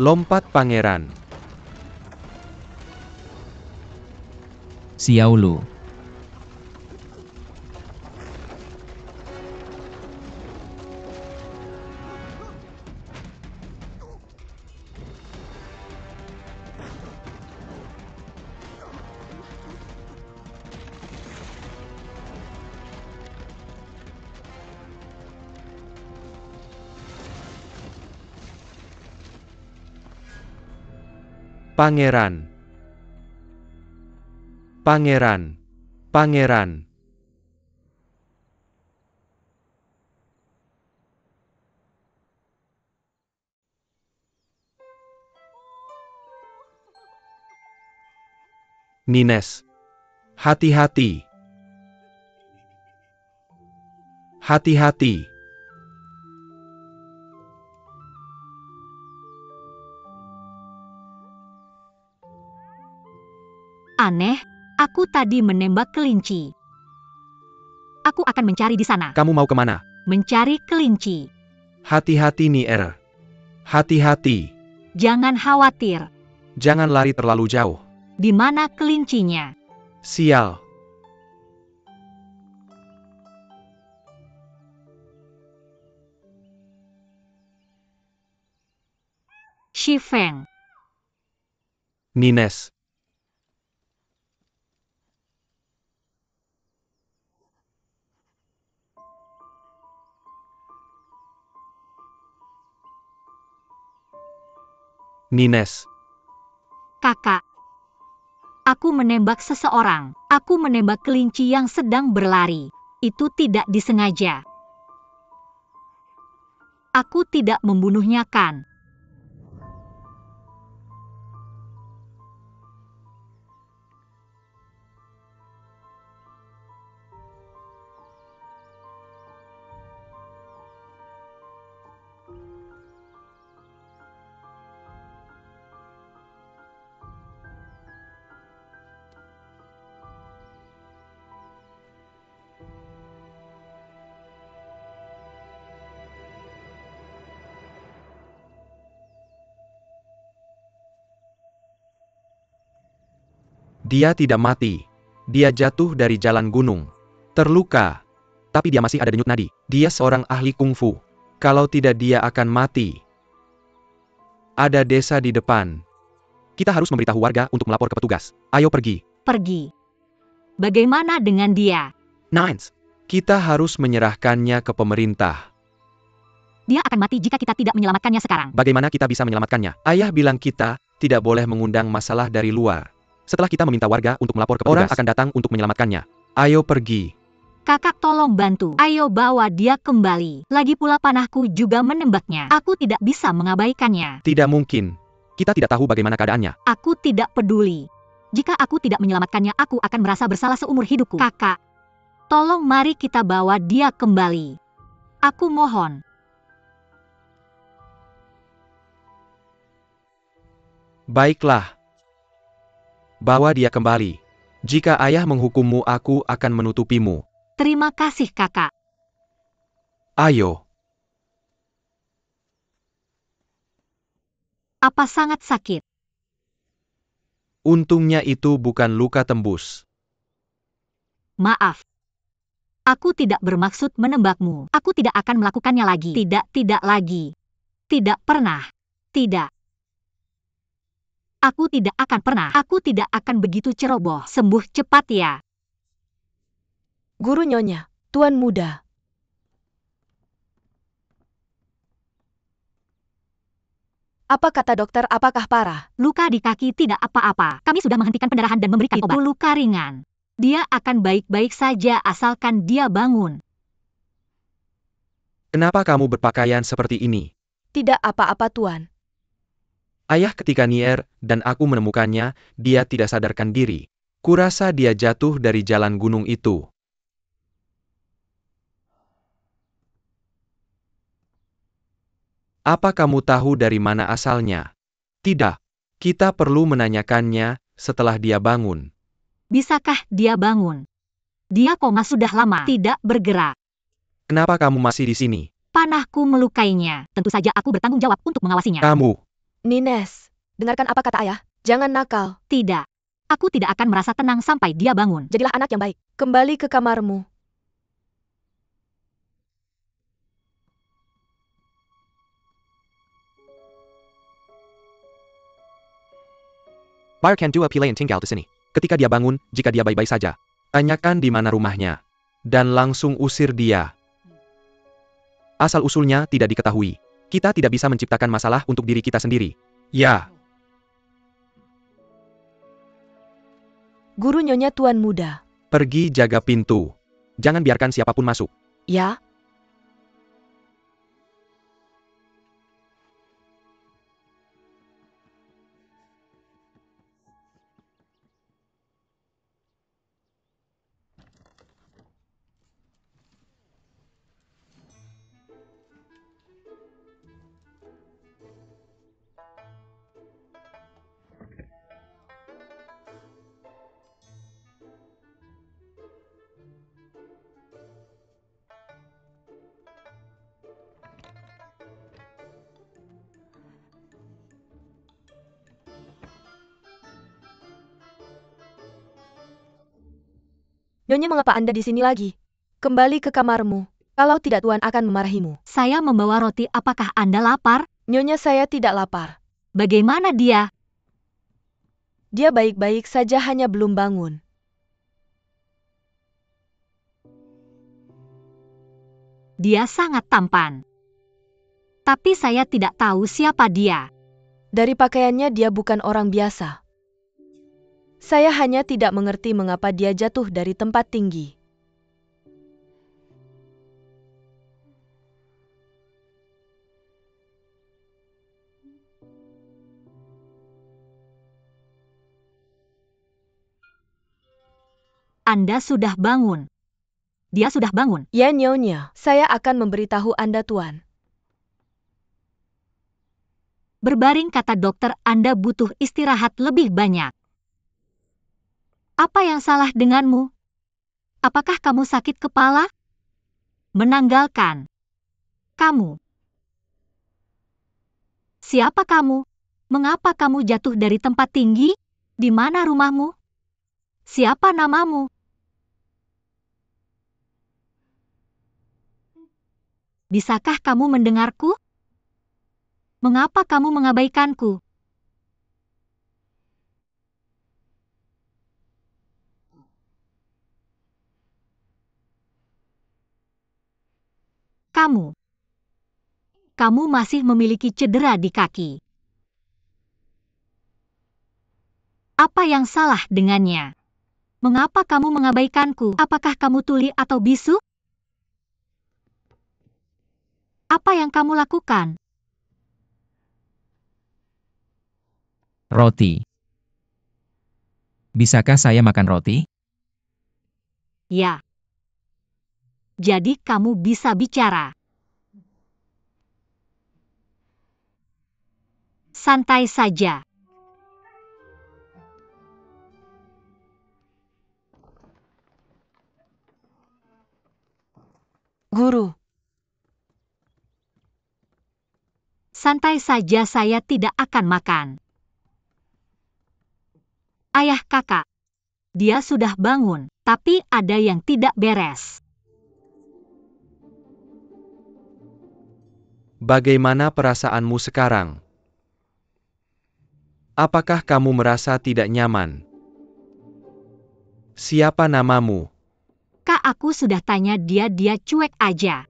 Lompat pangeran. Xiao Lu. Pangeran. Pangeran. Pangeran. Nines. Hati-hati. Hati-hati. Aneh, aku tadi menembak kelinci. Aku akan mencari di sana. Kamu mau kemana? Mencari kelinci. Hati-hati Nier. Hati-hati. Jangan khawatir. Jangan lari terlalu jauh. Di mana kelincinya? Sial. Shi Feng. Nines. Nines. Kakak. Aku menembak seseorang. Aku menembak kelinci yang sedang berlari. Itu tidak disengaja. Aku tidak membunuhnya kan? Dia tidak mati. Dia jatuh dari jalan gunung. Terluka. Tapi dia masih ada denyut nadi. Dia seorang ahli kungfu. Kalau tidak dia akan mati. Ada desa di depan. Kita harus memberitahu warga untuk melapor ke petugas. Ayo pergi. Pergi. Bagaimana dengan dia? Nines. Kita harus menyerahkannya ke pemerintah. Dia akan mati jika kita tidak menyelamatkannya sekarang. Bagaimana kita bisa menyelamatkannya? Ayah bilang kita tidak boleh mengundang masalah dari luar. Setelah kita meminta warga untuk melapor ke petugas, orang akan datang untuk menyelamatkannya. Ayo pergi. Kakak tolong bantu. Ayo bawa dia kembali. Lagi pula panahku juga menembaknya. Aku tidak bisa mengabaikannya. Tidak mungkin. Kita tidak tahu bagaimana keadaannya. Aku tidak peduli. Jika aku tidak menyelamatkannya, aku akan merasa bersalah seumur hidupku. Kakak, tolong mari kita bawa dia kembali. Aku mohon. Baiklah. Bawa dia kembali. Jika ayah menghukummu, aku akan menutupimu. Terima kasih, kakak. Ayo. Apa sangat sakit? Untungnya itu bukan luka tembus. Maaf. Aku tidak bermaksud menembakmu. Aku tidak akan melakukannya lagi. Tidak lagi. Tidak pernah. Tidak. Aku tidak akan pernah. Aku tidak akan begitu ceroboh. Sembuh cepat ya. Guru Nyonya, Tuan Muda. Apa kata dokter, apakah parah? Luka di kaki tidak apa-apa. Kami sudah menghentikan pendarahan dan memberikan obat. Itu luka ringan. Dia akan baik-baik saja asalkan dia bangun. Kenapa kamu berpakaian seperti ini? Tidak apa-apa, Tuan. Ayah ketika Nier dan aku menemukannya, dia tidak sadarkan diri. Kurasa dia jatuh dari jalan gunung itu. Apa kamu tahu dari mana asalnya? Tidak. Kita perlu menanyakannya setelah dia bangun. Bisakah dia bangun? Dia koma sudah lama, tidak bergerak. Kenapa kamu masih di sini? Panahku melukainya. Tentu saja aku bertanggung jawab untuk mengawasinya. Kamu. Nines, dengarkan apa kata ayah. Jangan nakal. Tidak. Aku tidak akan merasa tenang sampai dia bangun. Jadilah anak yang baik. Kembali ke kamarmu. Bar can do appeal tinggal di sini. Ketika dia bangun, jika dia baik-baik saja, tanyakan di mana rumahnya, dan langsung usir dia. Asal-usulnya tidak diketahui. Kita tidak bisa menciptakan masalah untuk diri kita sendiri. Ya. Guru Nyonya Tuan Muda. Pergi jaga pintu. Jangan biarkan siapapun masuk. Ya? Nyonya, mengapa Anda di sini lagi? Kembali ke kamarmu. Kalau tidak, Tuan akan memarahimu. Saya membawa roti, apakah Anda lapar? Nyonya, saya tidak lapar. Bagaimana dia? Dia baik-baik saja, hanya belum bangun. Dia sangat tampan. Tapi saya tidak tahu siapa dia. Dari pakaiannya dia bukan orang biasa. Saya hanya tidak mengerti mengapa dia jatuh dari tempat tinggi. Anda sudah bangun. Dia sudah bangun. Ya, Nyonya, saya akan memberitahu Anda, Tuan. Berbaring, kata dokter, Anda butuh istirahat lebih banyak. Apa yang salah denganmu? Apakah kamu sakit kepala? Menanggalkan. Kamu. Siapa kamu? Mengapa kamu jatuh dari tempat tinggi? Di mana rumahmu? Siapa namamu? Bisakah kamu mendengarku? Mengapa kamu mengabaikanku? Kamu masih memiliki cedera di kaki. Apa yang salah dengannya? Mengapa kamu mengabaikanku? Apakah kamu tuli atau bisu? Apa yang kamu lakukan? Roti. Bisakah saya makan roti? Ya. Jadi kamu bisa bicara. Santai saja. Guru. Santai saja, saya tidak akan makan. Ayah kakak. Dia sudah bangun, tapi ada yang tidak beres. Bagaimana perasaanmu sekarang? Apakah kamu merasa tidak nyaman? Siapa namamu? Kak, aku sudah tanya dia cuek aja.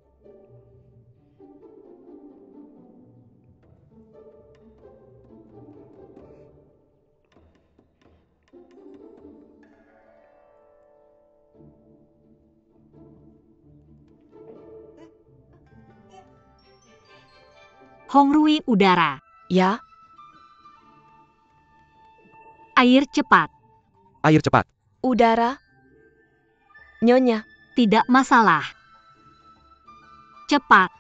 Hongrui udara. Ya? Air cepat. Air cepat. Udara? Nyonya. Tidak masalah. Cepat.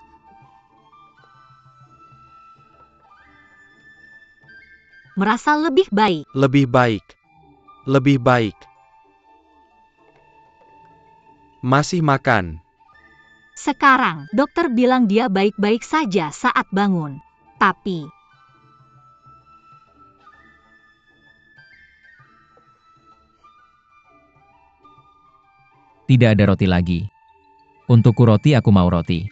Merasa lebih baik. Lebih baik. Lebih baik. Masih makan. Sekarang, dokter bilang dia baik-baik saja saat bangun. Tapi, Tidak ada roti lagi. Untukku roti, aku mau roti.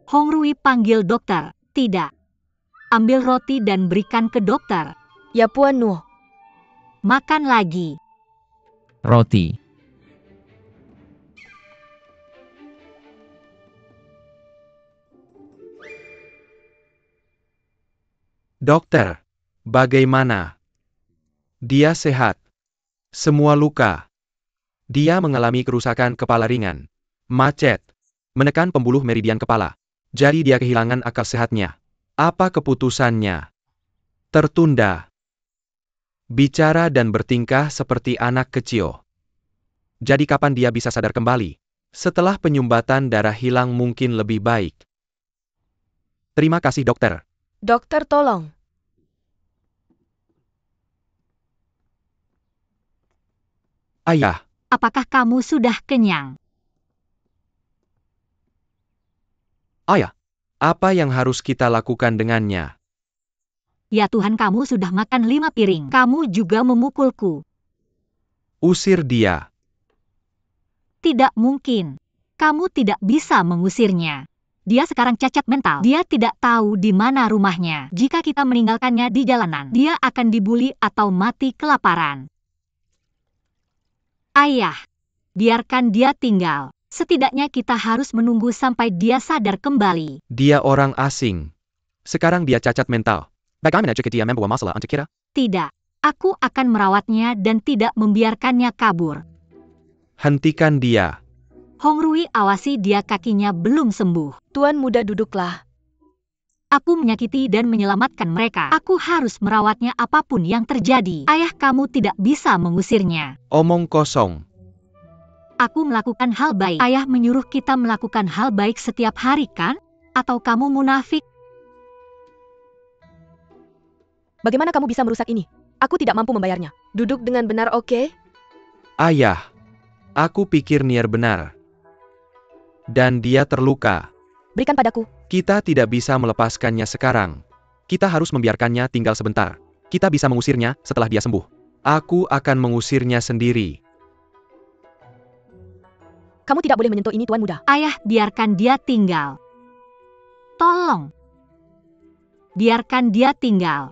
Hongrui panggil dokter. Tidak. Ambil roti dan berikan ke dokter. Ya Puan Nuh. Makan lagi. Roti. Dokter, bagaimana? Dia sehat. Semua luka. Dia mengalami kerusakan kepala ringan. Macet. Menekan pembuluh meridian kepala. Jadi dia kehilangan akal sehatnya. Apa keputusannya? Tertunda. Bicara dan bertingkah seperti anak kecil. Jadi kapan dia bisa sadar kembali? Setelah penyumbatan darah hilang mungkin lebih baik. Terima kasih dokter. Dokter tolong. Ayah, Apakah kamu sudah kenyang? ayah, apa yang harus kita lakukan dengannya? Ya Tuhan, kamu sudah makan 5 piring. Kamu juga memukulku. Usir dia. Tidak mungkin. Kamu tidak bisa mengusirnya. Dia sekarang cacat mental. Dia tidak tahu di mana rumahnya. Jika kita meninggalkannya di jalanan, dia akan dibuli atau mati kelaparan. Ayah, biarkan dia tinggal. Setidaknya kita harus menunggu sampai dia sadar kembali. Dia orang asing. Sekarang dia cacat mental. Bagaimana jika dia membawa masalah untuk kita? Tidak, aku akan merawatnya dan tidak membiarkannya kabur. Hentikan dia. Hongrui awasi dia, kakinya belum sembuh. Tuan muda duduklah. Aku menyakiti dan menyelamatkan mereka. Aku harus merawatnya apapun yang terjadi. Ayah, kamu tidak bisa mengusirnya. Omong kosong. Aku melakukan hal baik. Ayah menyuruh kita melakukan hal baik setiap hari, kan? Atau kamu munafik? Bagaimana kamu bisa merusak ini? Aku tidak mampu membayarnya. Duduk dengan benar, oke? Ayah, aku pikir Nier benar. Dan dia terluka. Berikan padaku. Kita tidak bisa melepaskannya sekarang. Kita harus membiarkannya tinggal sebentar. Kita bisa mengusirnya setelah dia sembuh. Aku akan mengusirnya sendiri. Kamu tidak boleh menyentuh ini, Tuan Muda. Ayah, biarkan dia tinggal. Tolong. Biarkan dia tinggal.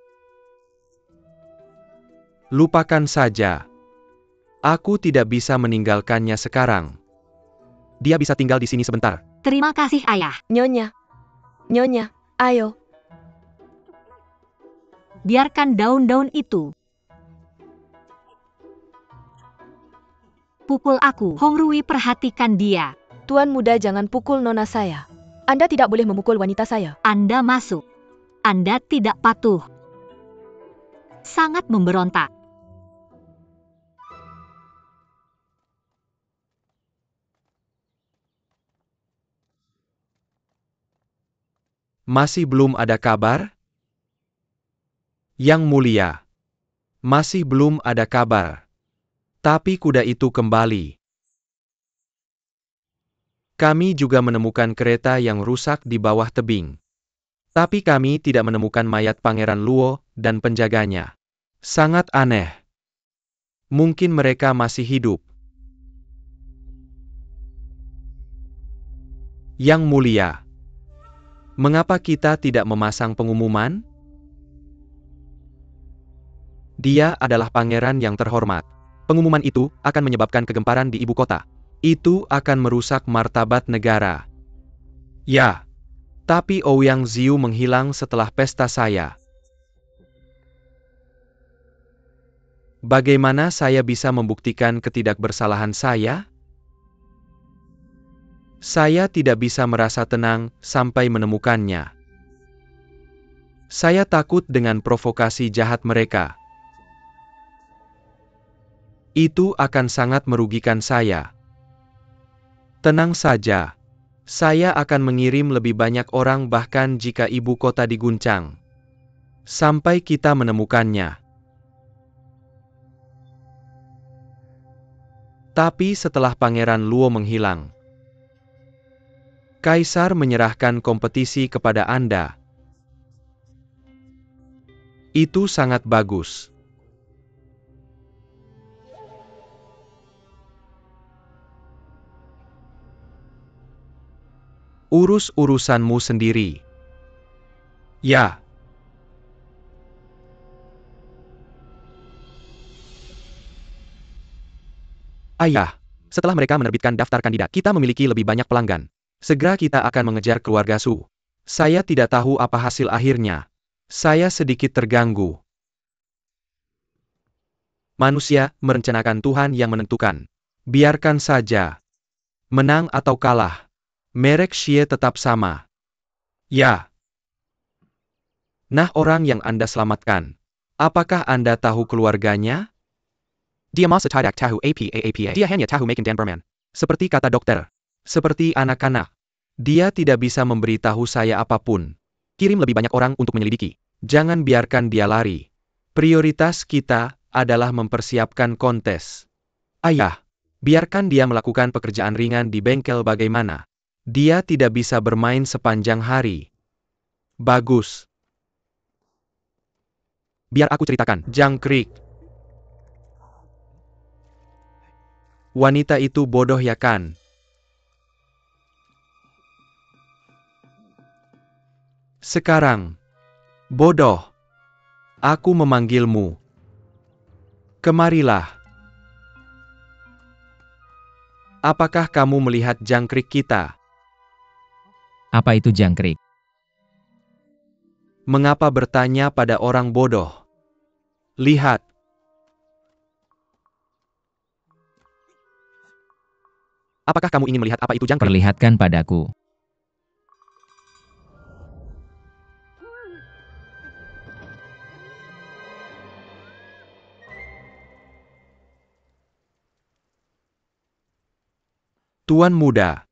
Lupakan saja. Aku tidak bisa meninggalkannya sekarang. Dia bisa tinggal di sini sebentar. Terima kasih, Ayah. Nyonya. Nyonya, ayo. Biarkan daun-daun itu. Pukul aku. Hongrui, perhatikan dia. Tuan Muda, jangan pukul nona saya. Anda tidak boleh memukul wanita saya. Anda masuk. Anda tidak patuh. Sangat memberontak. Masih belum ada kabar? Yang mulia. Masih belum ada kabar. Tapi kuda itu kembali. Kami juga menemukan kereta yang rusak di bawah tebing. Tapi kami tidak menemukan mayat Pangeran Luo dan penjaganya. Sangat aneh. Mungkin mereka masih hidup. Yang mulia. Mengapa kita tidak memasang pengumuman? Dia adalah pangeran yang terhormat. Pengumuman itu akan menyebabkan kegemparan di ibu kota. Itu akan merusak martabat negara. Ya, tapi Ouyang Ziu menghilang setelah pesta saya. Bagaimana saya bisa membuktikan ketidakbersalahan saya? Saya tidak bisa merasa tenang sampai menemukannya. Saya takut dengan provokasi jahat mereka. Itu akan sangat merugikan saya. Tenang saja. Saya akan mengirim lebih banyak orang bahkan jika ibu kota diguncang. Sampai kita menemukannya. Tapi setelah Pangeran Luo menghilang, Kaisar menyerahkan kompetisi kepada Anda. Itu sangat bagus. Urus urusanmu sendiri. Ya. Ayah, setelah mereka menerbitkan daftar kandidat, kita memiliki lebih banyak pelanggan. Segera kita akan mengejar keluarga Su. Saya tidak tahu apa hasil akhirnya. Saya sedikit terganggu. Manusia merencanakan, Tuhan yang menentukan. Biarkan saja. Menang atau kalah, merek Xie tetap sama. Ya. Nah, orang yang Anda selamatkan. Apakah Anda tahu keluarganya? Dia masa tidak tahu apa. Dia hanya tahu makan dan bermain. Seperti kata dokter. Seperti anak-anak. Dia tidak bisa memberitahu saya apapun. Kirim lebih banyak orang untuk menyelidiki. Jangan biarkan dia lari. Prioritas kita adalah mempersiapkan kontes. Ayah, biarkan dia melakukan pekerjaan ringan di bengkel bagaimana. Dia tidak bisa bermain sepanjang hari. Bagus. Biar aku ceritakan. Jangkrik. Wanita itu bodoh ya kan? Sekarang. Bodoh. Aku memanggilmu. Kemarilah. Apakah kamu melihat jangkrik kita? Apa itu jangkrik? Mengapa bertanya pada orang bodoh? Lihat. Apakah kamu ingin melihat apa itu jangkrik? Perlihatkan padaku. Tuan muda.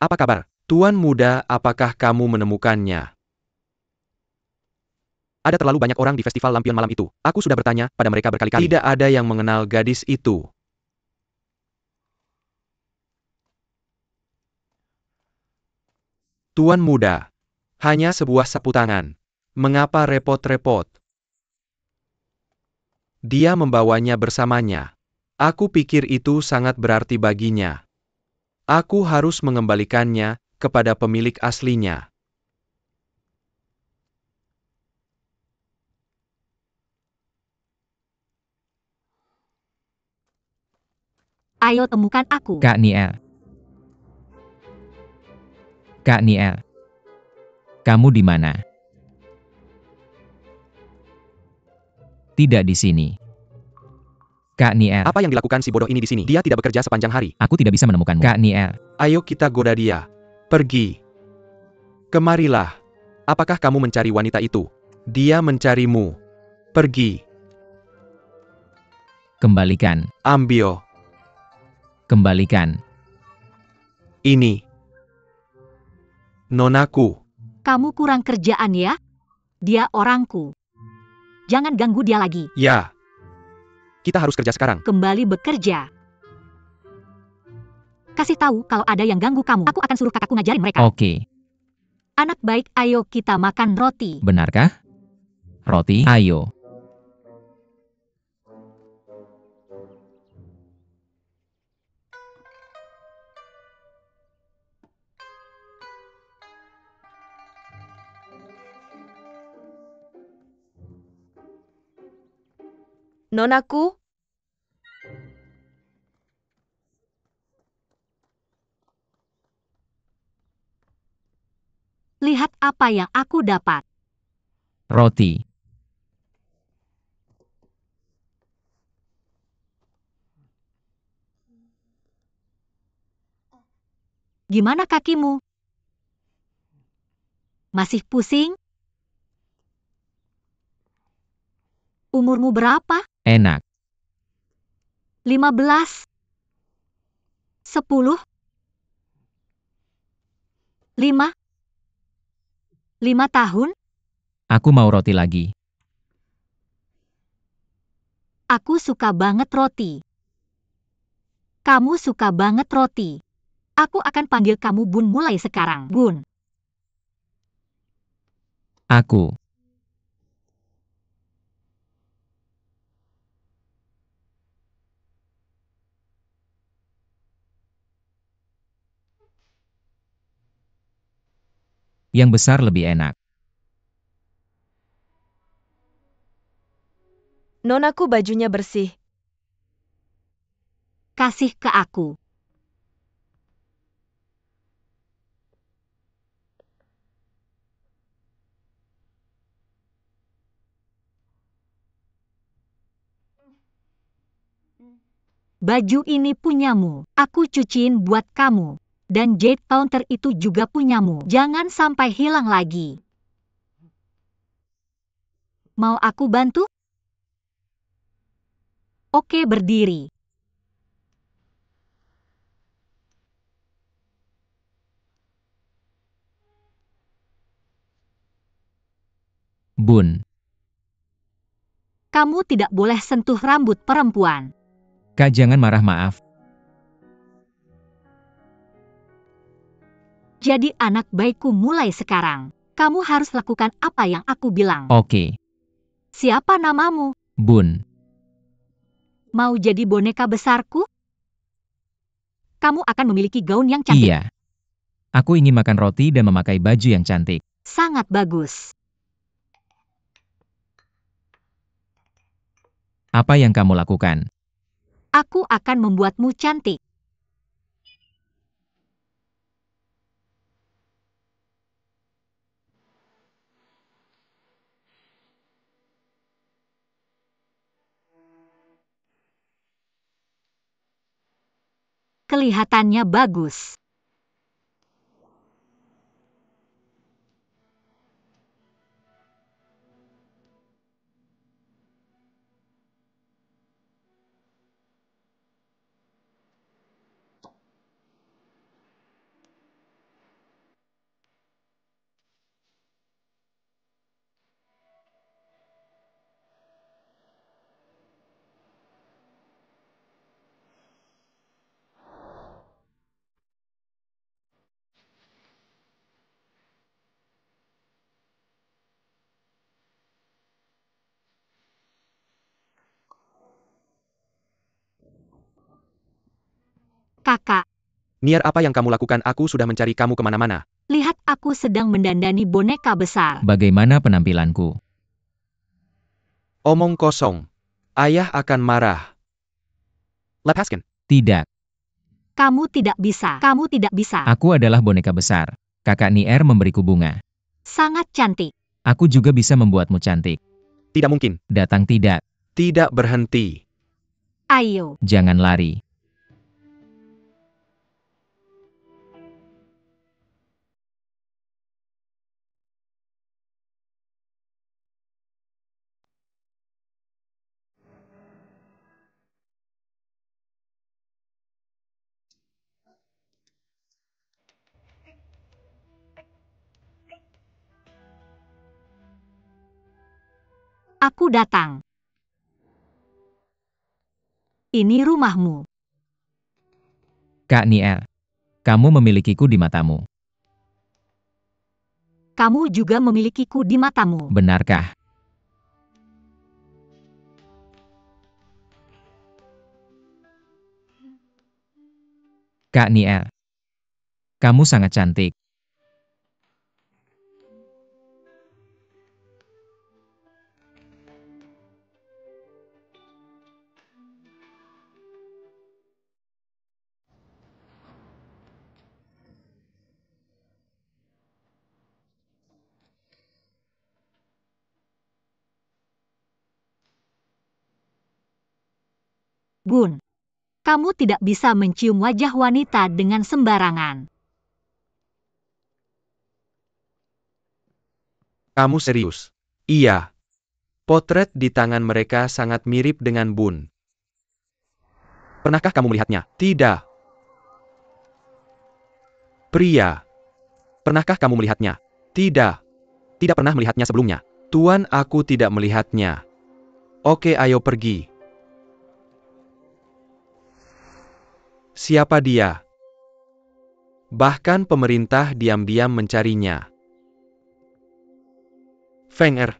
Apa kabar? Tuan muda, apakah kamu menemukannya? Ada terlalu banyak orang di festival lampion malam itu. Aku sudah bertanya pada mereka berkali-kali. Tidak ada yang mengenal gadis itu. Tuan muda. Hanya sebuah sapu tangan. Mengapa repot-repot? Dia membawanya bersamanya. Aku pikir itu sangat berarti baginya. Aku harus mengembalikannya kepada pemilik aslinya. Ayo temukan aku. Kak Niel. Kak Niel. Kamu di mana? Tidak di sini. Kak Niel. Apa yang dilakukan si bodoh ini di sini? Dia tidak bekerja sepanjang hari. Aku tidak bisa menemukanmu. Kak Niel. Ayo kita goda dia. Pergi. Kemarilah. Apakah kamu mencari wanita itu? Dia mencarimu. Pergi. Kembalikan. Ambil. Kembalikan. Ini. Nonaku. Kamu kurang kerjaan ya? Dia orangku. Jangan ganggu dia lagi. Ya. Kita harus kerja sekarang. Kembali bekerja. Kasih tahu kalau ada yang ganggu kamu. Aku akan suruh kakakku ngajarin mereka. Oke. Anak baik, ayo kita makan roti. Benarkah? Roti? Ayo. Nonaku, Lihat apa yang aku dapat. Roti. Gimana kakimu? Masih pusing? Umurmu berapa? Enak. 15? 10? 5? 5 tahun? Aku mau roti lagi. Aku suka banget roti. Kamu suka banget roti. Aku akan panggil kamu Bun mulai sekarang. Bun. Aku. Yang besar lebih enak. Nonaku bajunya bersih. Kasih ke aku. Baju ini punyamu. Aku cuciin buat kamu. Dan jade counter itu juga punyamu. Jangan sampai hilang lagi. Mau aku bantu? Oke, berdiri. Bun. Kamu tidak boleh sentuh rambut perempuan. Kak, jangan marah, maaf. Jadi anak baikku mulai sekarang. Kamu harus lakukan apa yang aku bilang. Oke. Siapa namamu? Bun. Mau jadi boneka besarku? Kamu akan memiliki gaun yang cantik. Iya. Aku ingin makan roti dan memakai baju yang cantik. Sangat bagus. Apa yang kamu lakukan? Aku akan membuatmu cantik. Kelihatannya bagus. Kakak, Nier, apa yang kamu lakukan? Aku sudah mencari kamu kemana-mana. lihat aku sedang mendandani boneka besar. Bagaimana penampilanku? Omong kosong. Ayah akan marah. Lepaskan. Tidak. Kamu tidak bisa. Kamu tidak bisa. Aku adalah boneka besar. Kakak Nier memberiku bunga. Sangat cantik. Aku juga bisa membuatmu cantik. Tidak mungkin. Datang tidak. Tidak berhenti. Ayo. Jangan lari. Aku datang. Ini rumahmu. Kak Nier. Kamu memilikiku di matamu. Kamu juga memilikiku di matamu. Benarkah? Kak Nier. Kamu sangat cantik. Bun. Kamu tidak bisa mencium wajah wanita dengan sembarangan. Kamu serius? Iya. Potret di tangan mereka sangat mirip dengan Bun. Pernahkah kamu melihatnya? Tidak. Pria. Pernahkah kamu melihatnya? Tidak. Tidak pernah melihatnya sebelumnya. Tuan, aku tidak melihatnya. Oke, ayo pergi. Siapa dia? Bahkan pemerintah diam-diam mencarinya. Feng Er.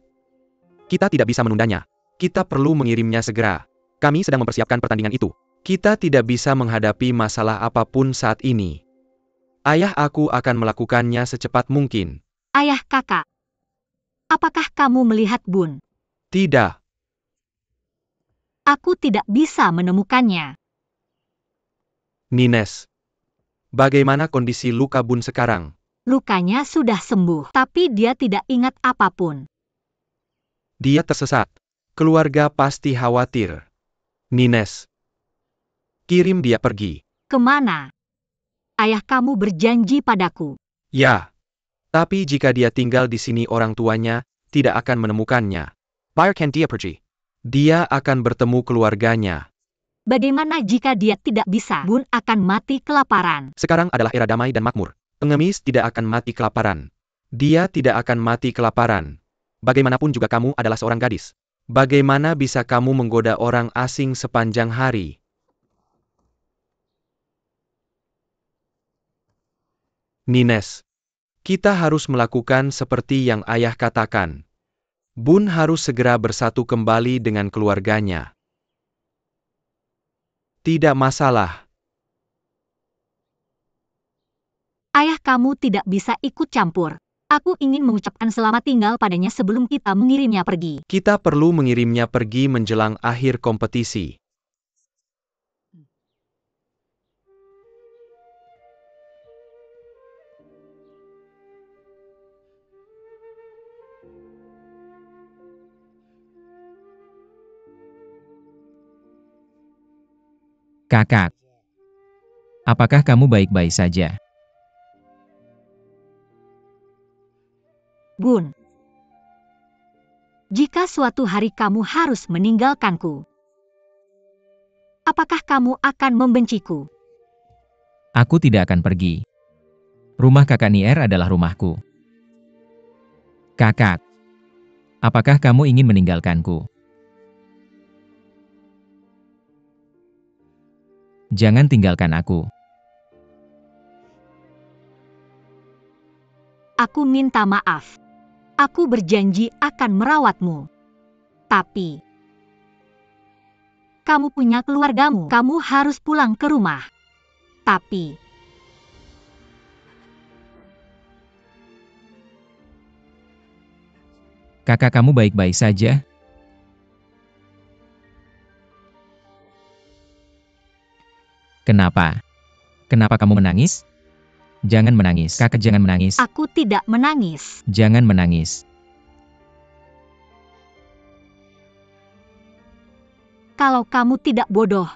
Kita tidak bisa menundanya. Kita perlu mengirimnya segera. Kami sedang mempersiapkan pertandingan itu. Kita tidak bisa menghadapi masalah apapun saat ini. Ayah aku akan melakukannya secepat mungkin. Ayah kakak. Apakah kamu melihat Bun? Tidak. Aku tidak bisa menemukannya. Nines. Bagaimana kondisi luka Bun sekarang? Lukanya sudah sembuh, tapi dia tidak ingat apapun. Dia tersesat. Keluarga pasti khawatir. Nines. Kirim dia pergi. Kemana? Ayah kamu berjanji padaku. Ya. Tapi jika dia tinggal di sini orang tuanya tidak akan menemukannya. Biarkan dia pergi. Dia akan bertemu keluarganya. Bagaimana jika dia tidak bisa? Bun akan mati kelaparan. Sekarang adalah era damai dan makmur. Pengemis tidak akan mati kelaparan. Dia tidak akan mati kelaparan. Bagaimanapun juga kamu adalah seorang gadis. Bagaimana bisa kamu menggoda orang asing sepanjang hari? Nines. Kita harus melakukan seperti yang ayah katakan. Bun harus segera bersatu kembali dengan keluarganya. Tidak masalah. Ayah kamu tidak bisa ikut campur. Aku ingin mengucapkan selamat tinggal padanya sebelum kita mengirimnya pergi. Kita perlu mengirimnya pergi menjelang akhir kompetisi. Kakak. Apakah kamu baik-baik saja? Bun. Jika suatu hari kamu harus meninggalkanku, apakah kamu akan membenciku? Aku tidak akan pergi. Rumah kakak Nier adalah rumahku. Kakak. Apakah kamu ingin meninggalkanku? Jangan tinggalkan aku. Aku minta maaf. Aku berjanji akan merawatmu. Tapi, kamu punya keluargamu. Kamu harus pulang ke rumah. Tapi, Kakak kamu baik-baik saja? Kenapa? Kenapa kamu menangis? Jangan menangis. Kakak jangan menangis. aku tidak menangis. Jangan menangis. Kalau kamu tidak bodoh,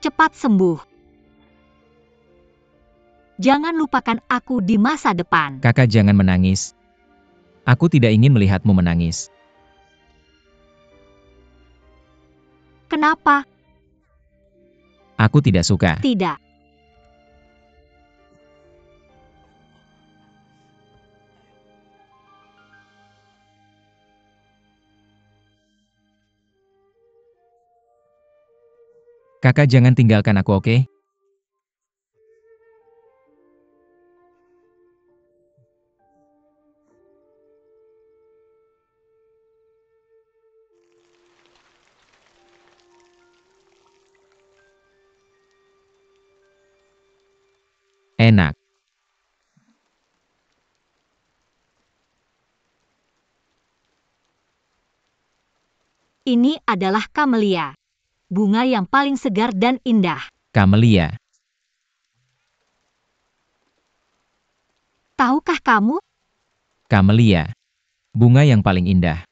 cepat sembuh. Jangan lupakan aku di masa depan. Kakak jangan menangis. Aku tidak ingin melihatmu menangis. Kenapa? Aku tidak suka. Tidak. Kakak jangan tinggalkan aku, oke? Enak. Ini adalah kamelia. Bunga yang paling segar dan indah. Kamelia. Tahukah kamu, Kamelia. Bunga yang paling indah.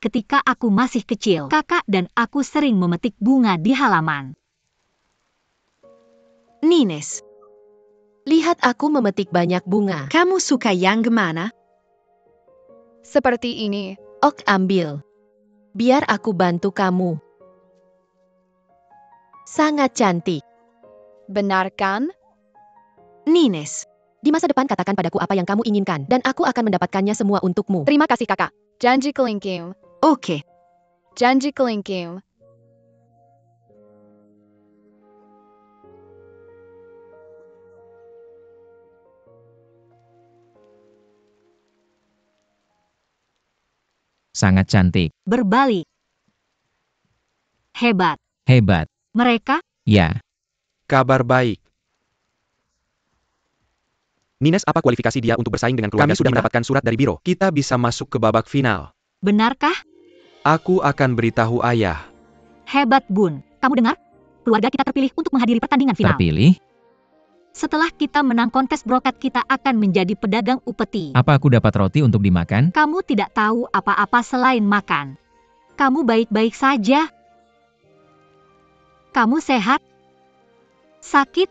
ketika aku masih kecil, kakak dan aku sering memetik bunga di halaman. Nines. Lihat aku memetik banyak bunga. Kamu suka yang gemana? Seperti ini. Ok, ambil. Biar aku bantu kamu. Sangat cantik. Benar kan? Nines. Di masa depan katakan padaku apa yang kamu inginkan, dan aku akan mendapatkannya semua untukmu. Terima kasih kakak. Janji kelingking. Oke. Janji kelingking. Sangat cantik. Berbalik. Hebat. Hebat. Mereka, Ya. Kabar baik. Nines, apa kualifikasi dia untuk bersaing dengan keluarga? Kami sudah mendapatkan surat dari biro. Kita bisa masuk ke babak final. Benarkah? Aku akan beritahu ayah. Hebat, Bun. Kamu dengar? Keluarga kita terpilih untuk menghadiri pertandingan final. Terpilih? Setelah kita menang kontes brokat, kita akan menjadi pedagang upeti. Apa aku dapat roti untuk dimakan? Kamu tidak tahu apa-apa selain makan. Kamu baik-baik saja. Kamu sehat? Sakit?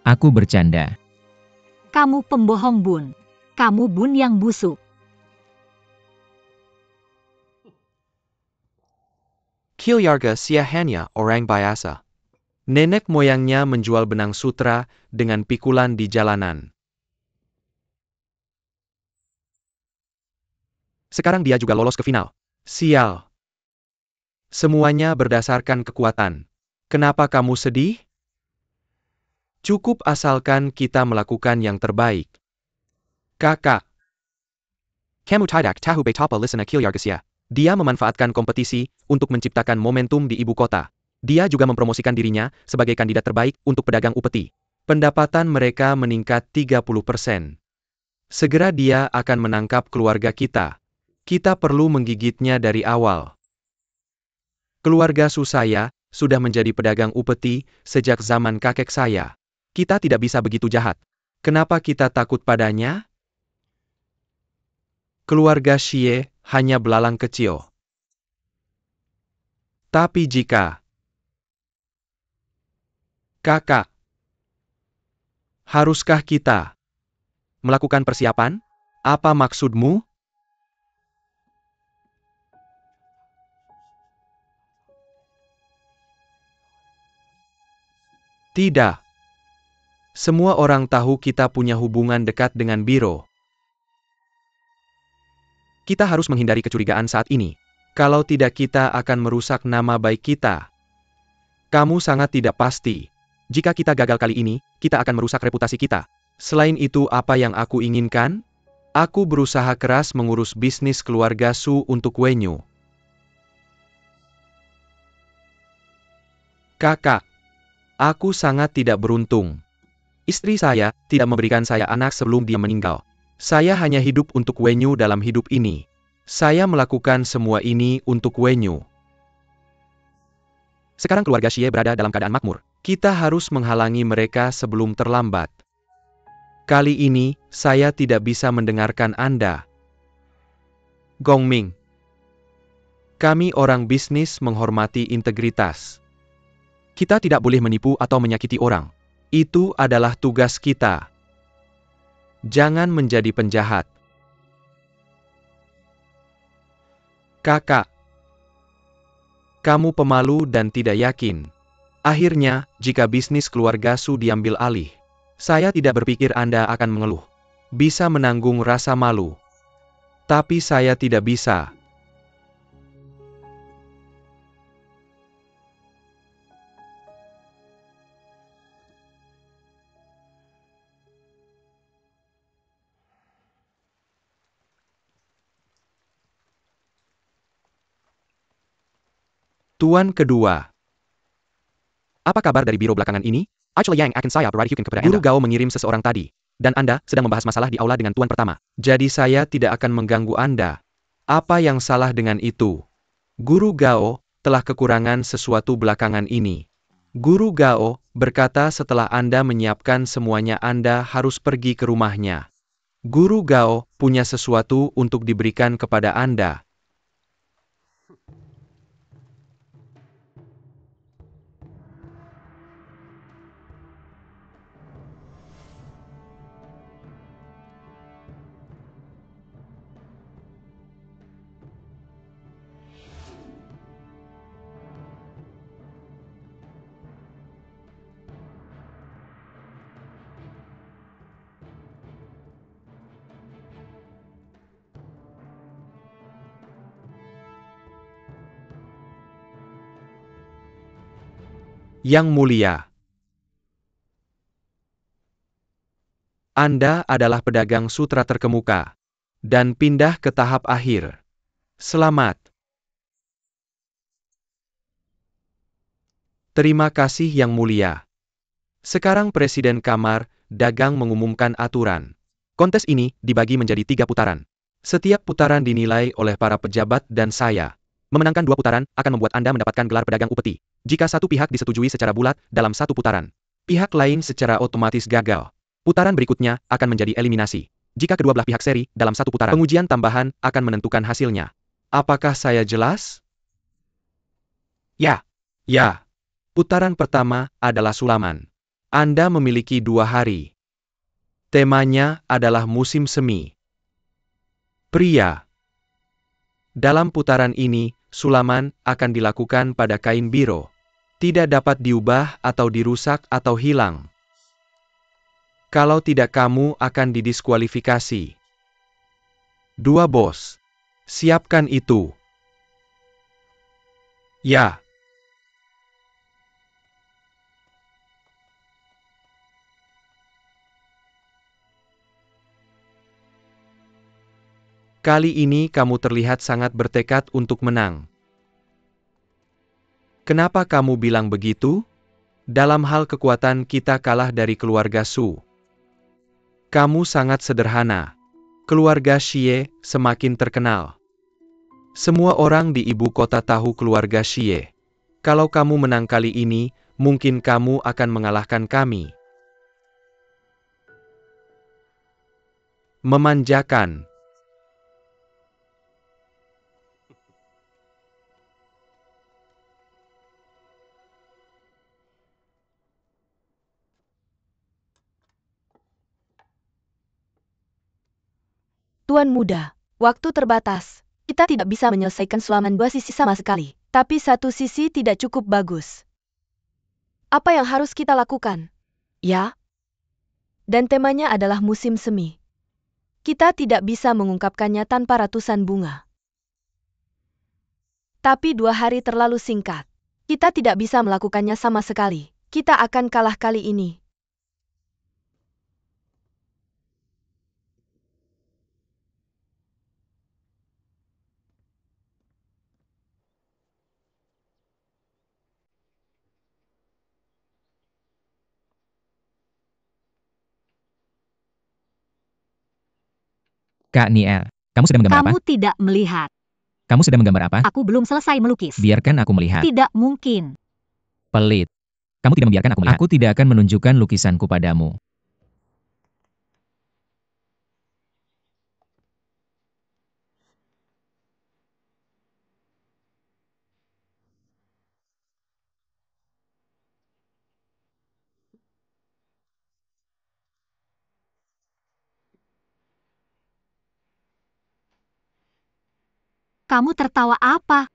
Aku bercanda. Kamu pembohong, Bun. Kamu Bun yang busuk. Keluarga saya hanya orang biasa. Nenek moyangnya menjual benang sutra dengan pikulan di jalanan. Sekarang dia juga lolos ke final. Sial. Semuanya berdasarkan kekuatan. Kenapa kamu sedih? Cukup asalkan kita melakukan yang terbaik. Kakak. Kamu tidak tahu betapa listener keluarga saya. Dia memanfaatkan kompetisi untuk menciptakan momentum di ibu kota. Dia juga mempromosikan dirinya sebagai kandidat terbaik untuk pedagang upeti. Pendapatan mereka meningkat 30%. Segera dia akan menangkap keluarga kita. Kita perlu menggigitnya dari awal. Keluarga saya sudah menjadi pedagang upeti sejak zaman kakek saya. Kita tidak bisa begitu jahat. Kenapa kita takut padanya? Keluarga Xie hanya belalang kecil. Tapi jika kakak, haruskah kita melakukan persiapan? Apa maksudmu? Tidak. Semua orang tahu kita punya hubungan dekat dengan biro. Kita harus menghindari kecurigaan saat ini. Kalau tidak, kita akan merusak nama baik kita. Kamu sangat tidak pasti. Jika kita gagal kali ini, kita akan merusak reputasi kita. Selain itu, apa yang aku inginkan? Aku berusaha keras mengurus bisnis keluarga Su untuk Wenyu. Kakak, aku sangat tidak beruntung. Istri saya tidak memberikan saya anak sebelum dia meninggal. Saya hanya hidup untuk Wenyu dalam hidup ini. Saya melakukan semua ini untuk Wenyu. Sekarang keluarga Xie berada dalam keadaan makmur. Kita harus menghalangi mereka sebelum terlambat. Kali ini, saya tidak bisa mendengarkan Anda. Gongming. Kami orang bisnis menghormati integritas. Kita tidak boleh menipu atau menyakiti orang. Itu adalah tugas kita. Jangan menjadi penjahat. Kakak. Kamu pemalu dan tidak yakin. Akhirnya, jika bisnis keluarga Su diambil alih, saya tidak berpikir Anda akan mengeluh. Bisa menanggung rasa malu. Tapi saya tidak bisa. Tuan kedua. Apa kabar dari biro belakangan ini? Actually yang akan saya berikan kepada Anda. Guru Gao mengirim seseorang tadi. Dan Anda sedang membahas masalah di aula dengan tuan pertama. Jadi saya tidak akan mengganggu Anda. Apa yang salah dengan itu? Guru Gao telah kekurangan sesuatu belakangan ini. Guru Gao berkata setelah Anda menyiapkan semuanya Anda harus pergi ke rumahnya. Guru Gao punya sesuatu untuk diberikan kepada Anda. Yang mulia, Anda adalah pedagang sutra terkemuka dan pindah ke tahap akhir. Selamat. Terima kasih Yang Mulia. Sekarang Presiden Kamar Dagang mengumumkan aturan. Kontes ini dibagi menjadi 3 putaran. Setiap putaran dinilai oleh para pejabat dan saya. Memenangkan 2 putaran akan membuat Anda mendapatkan gelar pedagang upeti. Jika satu pihak disetujui secara bulat dalam 1 putaran, pihak lain secara otomatis gagal. Putaran berikutnya akan menjadi eliminasi. Jika kedua belah pihak seri dalam 1 putaran, pengujian tambahan akan menentukan hasilnya. Apakah saya jelas? Ya. Ya. Putaran pertama adalah Sulaman. Anda memiliki 2 hari. Temanya adalah musim semi. Pria. Dalam putaran ini, Sulaman akan dilakukan pada kain biro. Tidak dapat diubah atau dirusak atau hilang. Kalau tidak kamu akan didiskualifikasi. 2 bos. Siapkan itu. Ya. Kali ini kamu terlihat sangat bertekad untuk menang. Kenapa kamu bilang begitu? Dalam hal kekuatan kita kalah dari keluarga Su. Kamu sangat sederhana. Keluarga Xie semakin terkenal. Semua orang di ibu kota tahu keluarga Xie. Kalau kamu menang kali ini, mungkin kamu akan mengalahkan kami. Memanjakan. Tuan Muda, waktu terbatas. Kita tidak bisa menyelesaikan Sulaman 2 sisi sama sekali. Tapi 1 sisi tidak cukup bagus. Apa yang harus kita lakukan? Ya? Dan temanya adalah musim semi. Kita tidak bisa mengungkapkannya tanpa ratusan bunga. Tapi 2 hari terlalu singkat. Kita tidak bisa melakukannya sama sekali. Kita akan kalah kali ini. Kak Niel, kamu sedang menggambar apa? Kamu tidak melihat. Kamu sedang menggambar apa? Aku belum selesai melukis. Biarkan aku melihat. Tidak mungkin. Pelit. Kamu tidak membiarkan aku melihat. Aku tidak akan menunjukkan lukisanku padamu. Kamu tertawa apa?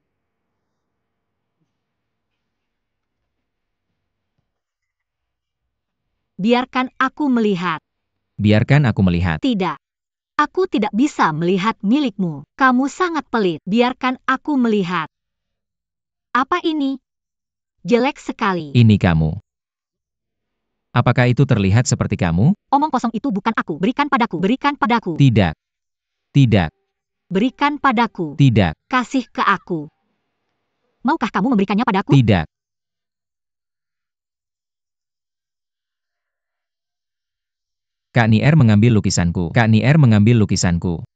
Biarkan aku melihat. Biarkan aku melihat. Tidak. Aku tidak bisa melihat milikmu. Kamu sangat pelit. Biarkan aku melihat. Apa ini? Jelek sekali. Ini kamu. Apakah itu terlihat seperti kamu? Omong kosong itu bukan aku. Berikan padaku. Berikan padaku. Tidak. Tidak. Berikan padaku. Tidak. Kasih ke aku. Maukah kamu memberikannya padaku? Tidak. Kak Nier mengambil lukisanku. Kak Nier mengambil lukisanku.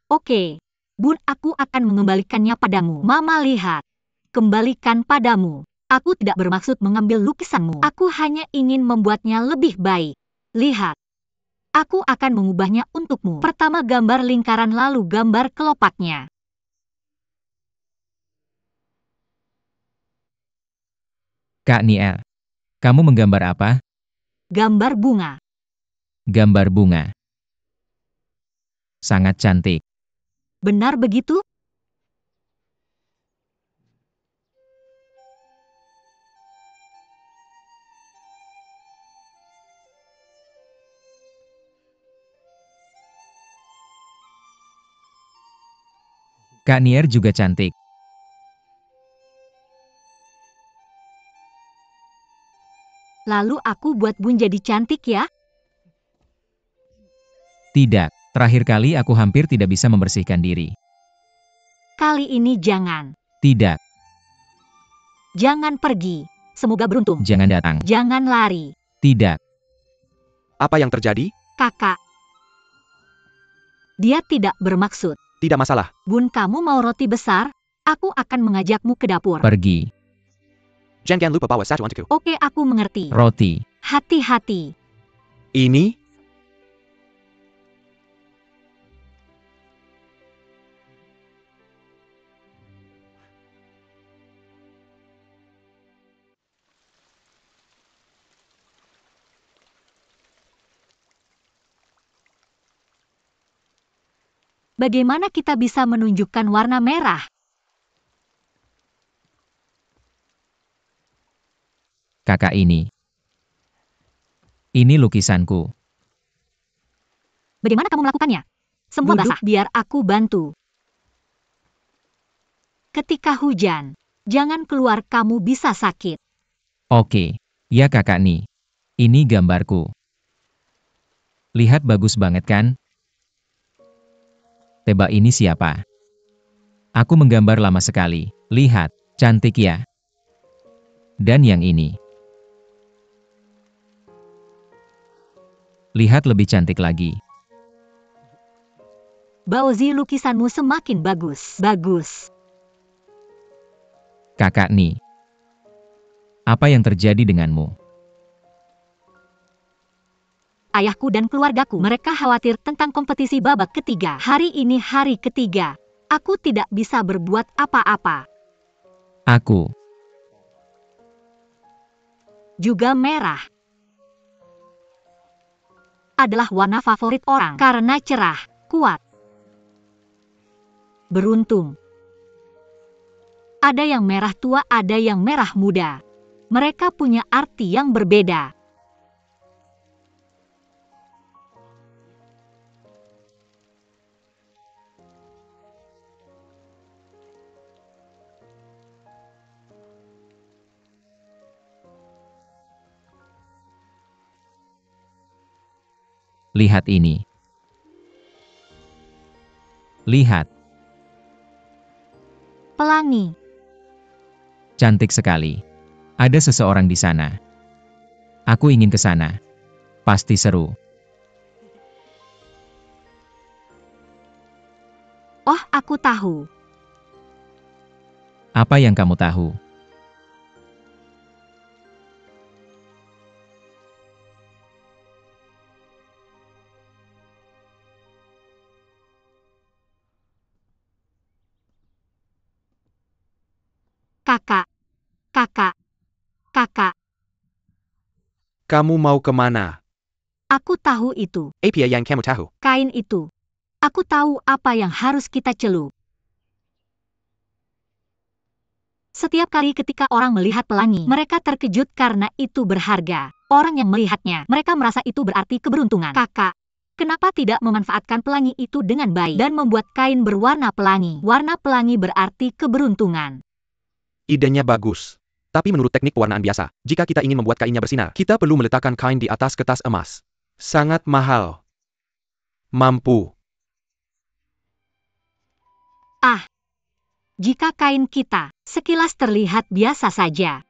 Oke. Bun, aku akan mengembalikannya padamu. Mama lihat. Kembalikan padamu. Aku tidak bermaksud mengambil lukisanmu. Aku hanya ingin membuatnya lebih baik. Lihat. Aku akan mengubahnya untukmu. Pertama gambar lingkaran lalu gambar kelopaknya. Kak Niel, kamu menggambar apa? Gambar bunga. Gambar bunga. Sangat cantik. Benar begitu? Kak Nier juga cantik. Lalu aku buat Bun jadi cantik ya? Tidak. Terakhir kali aku hampir tidak bisa membersihkan diri. Kali ini jangan. Tidak. Jangan pergi. Semoga beruntung. Jangan datang. Jangan lari. Tidak. Apa yang terjadi? Kakak. Dia tidak bermaksud. Tidak masalah. Bun, kamu mau roti besar? Aku akan mengajakmu ke dapur. Pergi. Jangan lupa bawa satu untukku. Oke, aku mengerti. Roti. Hati-hati. Ini? Bagaimana kita bisa menunjukkan warna merah? Kakak ini. Ini lukisanku. Bagaimana kamu melakukannya? Semua basah. Biar aku bantu. Ketika hujan, jangan keluar, kamu bisa sakit. Oke. Ya kakak nih. Ini gambarku. Lihat bagus banget kan? Tebak ini siapa? Aku menggambar lama sekali. Lihat, cantik ya. Dan yang ini. Lihat lebih cantik lagi. Baozi, lukisanmu semakin bagus. Bagus. Kakak nih. Apa yang terjadi denganmu? Ayahku dan keluargaku, mereka khawatir tentang kompetisi babak ketiga. Hari ini hari ketiga. Aku tidak bisa berbuat apa-apa. Aku. Juga merah. Adalah warna favorit orang karena cerah, kuat. Beruntung. Ada yang merah tua, ada yang merah muda. Mereka punya arti yang berbeda. Lihat ini. Lihat. Pelangi. Cantik sekali. Ada seseorang di sana. Aku ingin ke sana. Pasti seru. Oh, aku tahu. Apa yang kamu tahu? Kakak. Kakak. Kakak. Kamu mau kemana? Aku tahu itu. Apa yang kamu tahu? Kain itu. Aku tahu apa yang harus kita celup. Setiap kali ketika orang melihat pelangi, mereka terkejut karena itu berharga. Orang yang melihatnya, mereka merasa itu berarti keberuntungan. Kakak, kenapa tidak memanfaatkan pelangi itu dengan baik dan membuat kain berwarna pelangi? Warna pelangi berarti keberuntungan. Idenya bagus. Tapi menurut teknik pewarnaan biasa, jika kita ingin membuat kainnya bersinar, kita perlu meletakkan kain di atas kertas emas. Sangat mahal. Mampu. Jika kain kita sekilas terlihat biasa saja,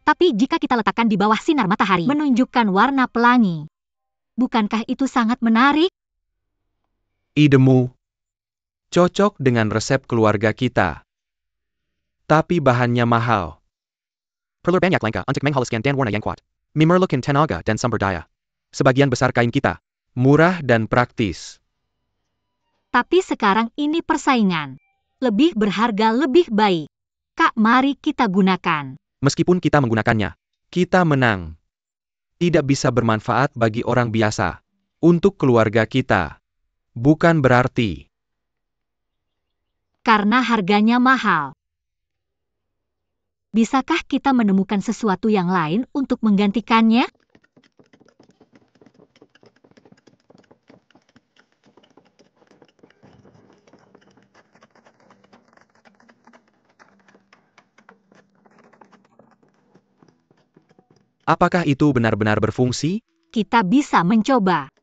tapi jika kita letakkan di bawah sinar matahari, menunjukkan warna pelangi. Bukankah itu sangat menarik? Idemu cocok dengan resep keluarga kita. Tapi bahannya mahal. Perlu banyak langkah untuk menghaluskan dan warna yang kuat. Memerlukan tenaga dan sumber daya. Sebagian besar kain kita murah dan praktis. Tapi sekarang ini persaingan. Lebih berharga, lebih baik. Kak, mari kita gunakan. Meskipun kita menggunakannya, kita menang. Tidak bisa bermanfaat bagi orang biasa. Untuk keluarga kita. Bukan berarti. Karena harganya mahal. Bisakah kita menemukan sesuatu yang lain untuk menggantikannya? Apakah itu benar-benar berfungsi? Kita bisa mencoba.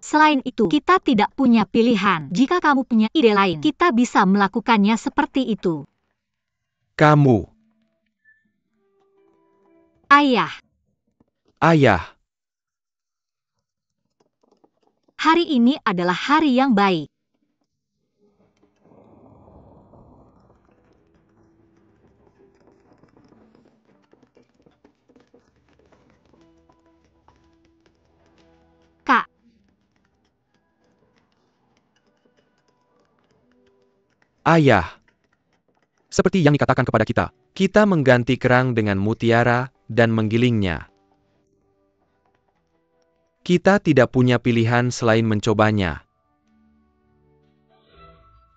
Selain itu, kita tidak punya pilihan. Jika kamu punya ide lain, kita bisa melakukannya seperti itu. Kamu Ayah, Ayah, hari ini adalah hari yang baik. Kak, ayah. Seperti yang dikatakan kepada kita, kita mengganti kerang dengan mutiara dan menggilingnya. Kita tidak punya pilihan selain mencobanya.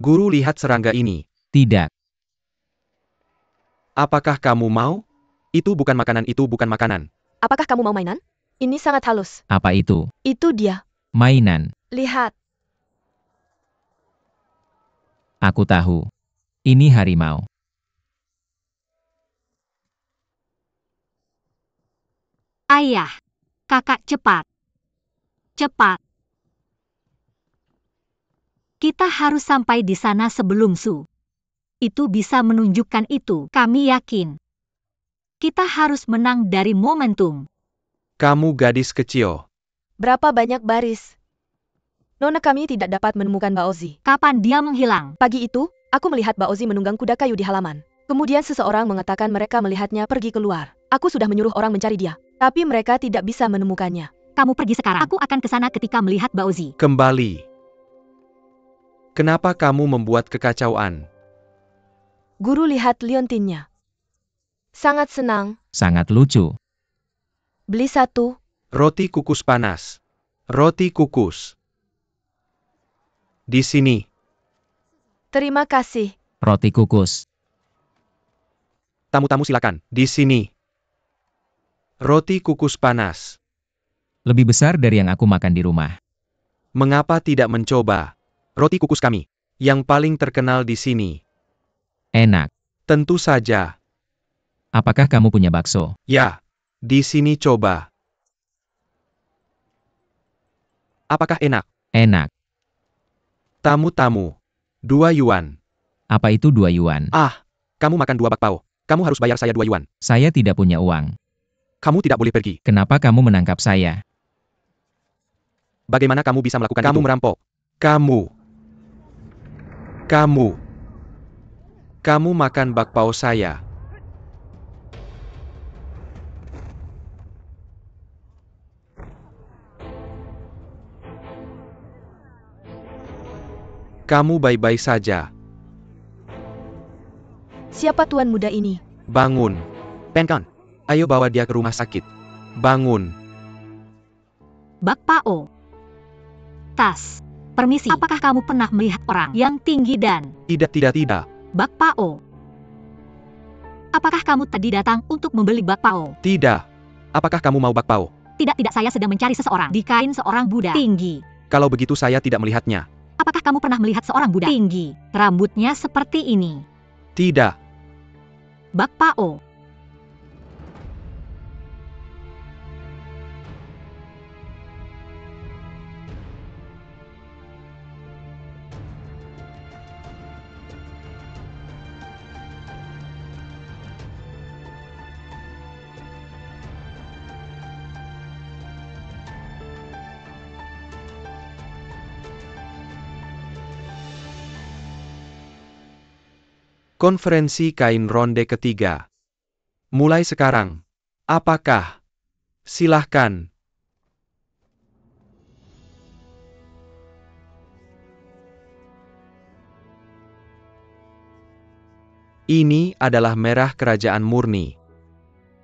Guru, lihat serangga ini. Tidak. Apakah kamu mau? Itu bukan makanan, itu bukan makanan. Apakah kamu mau mainan? Ini sangat halus. Apa itu? Itu dia. Mainan. Lihat. Aku tahu. Ini harimau. ayah. Kakak cepat. Cepat. Kita harus sampai di sana sebelum Su. Itu bisa menunjukkan itu, kami yakin. Kita harus menang dari momentum. Kamu gadis kecil. Berapa banyak baris? Nona kami tidak dapat menemukan Baozi. Kapan dia menghilang? Pagi itu, aku melihat Baozi menunggang kuda kayu di halaman. Kemudian seseorang mengatakan mereka melihatnya pergi keluar. Aku sudah menyuruh orang mencari dia, tapi mereka tidak bisa menemukannya. Kamu pergi sekarang. Aku akan ke sana ketika melihat Baozi. Kembali. Kenapa kamu membuat kekacauan? Guru lihat liontinnya. Sangat senang. Sangat lucu. Beli satu. Roti kukus panas. Roti kukus. Di sini. Terima kasih. Roti kukus. Tamu-tamu silakan. Di sini. Roti kukus panas. Lebih besar dari yang aku makan di rumah. Mengapa tidak mencoba? Roti kukus kami. Yang paling terkenal di sini. Enak. Tentu saja. Apakah kamu punya bakso? Ya. Di sini coba. Apakah enak? Enak. Tamu-tamu. 2 yuan. Apa itu 2 yuan? Ah, kamu makan 2 bakpao. Kamu harus bayar saya 2 yuan. Saya tidak punya uang. Kamu tidak boleh pergi. Kenapa kamu menangkap saya? Bagaimana kamu bisa melakukan itu? Kamu merampok. Kamu makan bakpao saya. Kamu baik-baik saja. Siapa tuan muda ini? Bangun. Penkan. Ayo bawa dia ke rumah sakit. Bangun. Bakpao. Tas. Permisi, apakah kamu pernah melihat orang yang tinggi dan Tidak. bakpao? Apakah kamu tadi datang untuk membeli bakpao? Tidak. Apakah kamu mau bakpao? Tidak, saya sedang mencari seseorang di kain seorang Buddha tinggi. Kalau begitu saya tidak melihatnya. Apakah kamu pernah melihat seorang Buddha tinggi? Rambutnya seperti ini. Tidak. Bakpao. Konferensi kain ronde ketiga. Mulai sekarang. Apakah? Silahkan. Ini adalah merah kerajaan murni.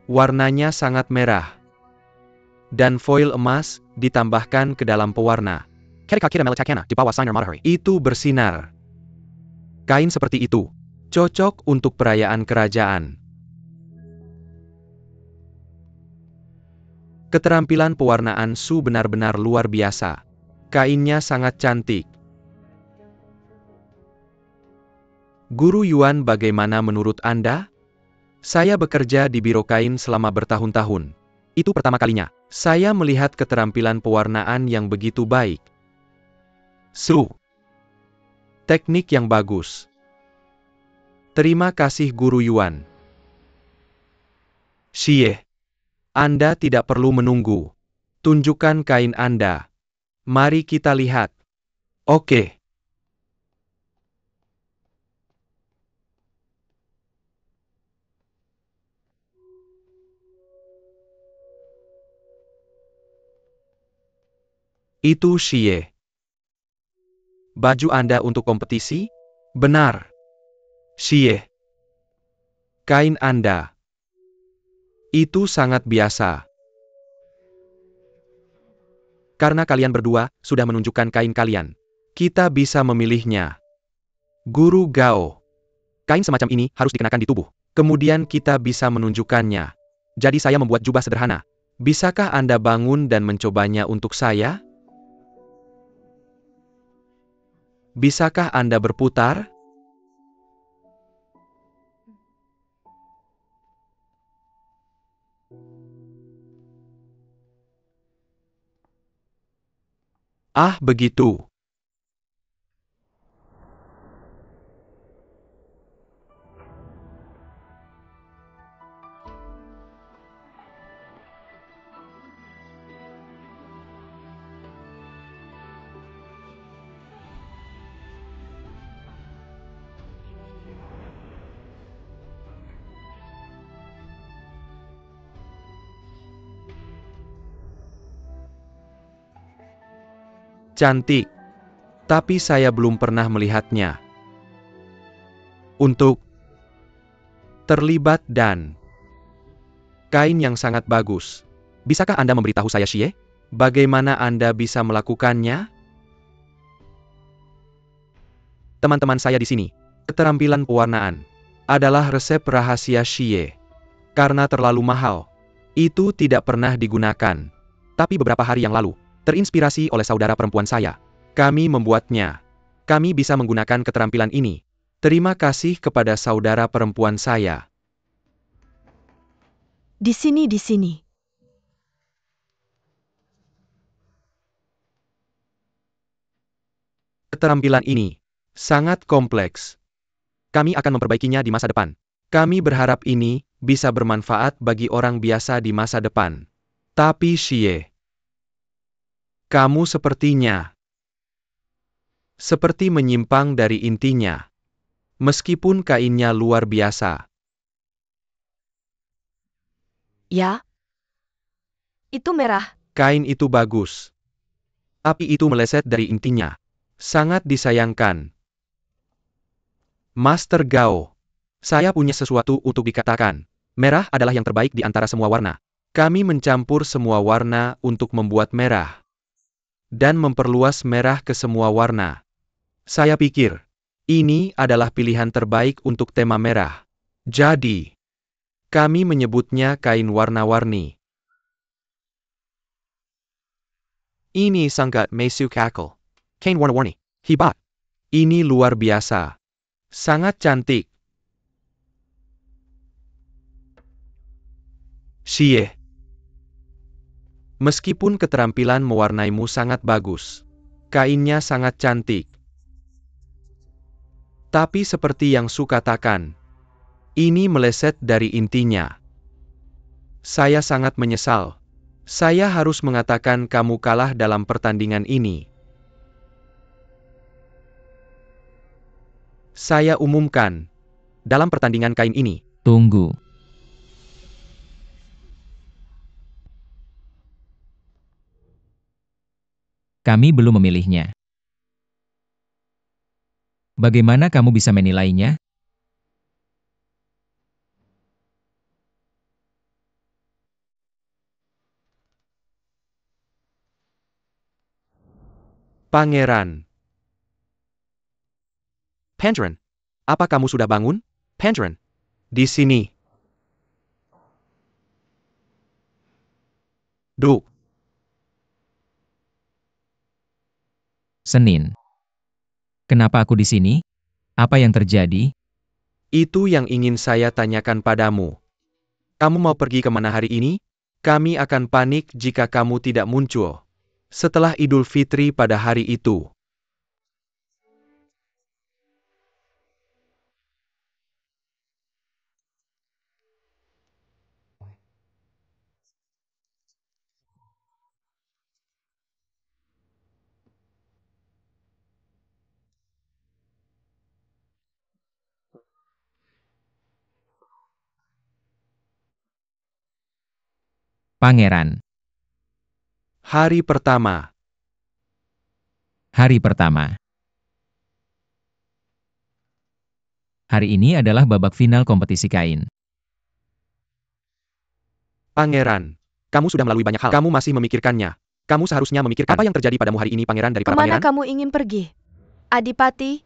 Warnanya sangat merah. Dan foil emas ditambahkan ke dalam pewarna. Itu bersinar. Kain seperti itu cocok untuk perayaan kerajaan. Keterampilan pewarnaan Su benar-benar luar biasa. Kainnya sangat cantik. Guru Yuan, bagaimana menurut Anda? Saya bekerja di biro kain selama bertahun-tahun. Itu pertama kalinya saya melihat keterampilan pewarnaan yang begitu baik. Su. Teknik yang bagus. Terima kasih Guru Yuan. Xie. Anda tidak perlu menunggu. Tunjukkan kain Anda. Mari kita lihat. Oke. Itu Xie. Baju Anda untuk kompetisi? Benar. Xie. Kain Anda. Itu sangat biasa. Karena kalian berdua sudah menunjukkan kain kalian, kita bisa memilihnya. Guru Gao. Kain semacam ini harus dikenakan di tubuh. Kemudian kita bisa menunjukkannya. Jadi saya membuat jubah sederhana. Bisakah Anda bangun dan mencobanya untuk saya? Bisakah Anda berputar? Ah, begitu. Cantik. Tapi saya belum pernah melihatnya. Untuk terlibat dan kain yang sangat bagus. Bisakah Anda memberitahu saya, Xie? Bagaimana Anda bisa melakukannya? Teman-teman saya di sini, keterampilan pewarnaan adalah resep rahasia Xie. Karena terlalu mahal, itu tidak pernah digunakan. Tapi beberapa hari yang lalu, terinspirasi oleh saudara perempuan saya, kami membuatnya. Kami bisa menggunakan keterampilan ini. Terima kasih kepada saudara perempuan saya. Di sini, di sini. Keterampilan ini sangat kompleks. Kami akan memperbaikinya di masa depan. Kami berharap ini bisa bermanfaat bagi orang biasa di masa depan. Tapi Xie, kamu seperti menyimpang dari intinya. Meskipun kainnya luar biasa. Ya? Itu merah. Kain itu bagus. Tapi itu meleset dari intinya. Sangat disayangkan. Master Gao, saya punya sesuatu untuk dikatakan. Merah adalah yang terbaik di antara semua warna. Kami mencampur semua warna untuk membuat merah. Dan memperluas merah ke semua warna. Saya pikir, ini adalah pilihan terbaik untuk tema merah. Jadi, kami menyebutnya kain warna-warni. Ini sangat masuk akal. Kain warna-warni. Hebat. Ini luar biasa. Sangat cantik. Xie. Meskipun keterampilan mewarnaimu sangat bagus, kainnya sangat cantik. Tapi seperti yang Su katakan, ini meleset dari intinya. Saya sangat menyesal. Saya harus mengatakan kamu kalah dalam pertandingan ini. Saya umumkan, dalam pertandingan kain ini, Tunggu. Kami belum memilihnya. Bagaimana kamu bisa menilainya? Pangeran. Pandren, apa kamu sudah bangun? Pandren, di sini. Duk. Senin. Kenapa aku di sini? Apa yang terjadi? Itu yang ingin saya tanyakan padamu. Kamu mau pergi kemana hari ini? Kami akan panik jika kamu tidak muncul. Setelah Idul Fitri pada hari itu. Pangeran. Hari pertama. Hari pertama. Hari ini adalah babak final kompetisi kain. Pangeran. Kamu sudah melalui banyak hal. Kamu masih memikirkannya. Kamu seharusnya memikirkan apa yang terjadi padamu hari ini, pangeran dari para Kemana pangeran? kamu ingin pergi? Adipati?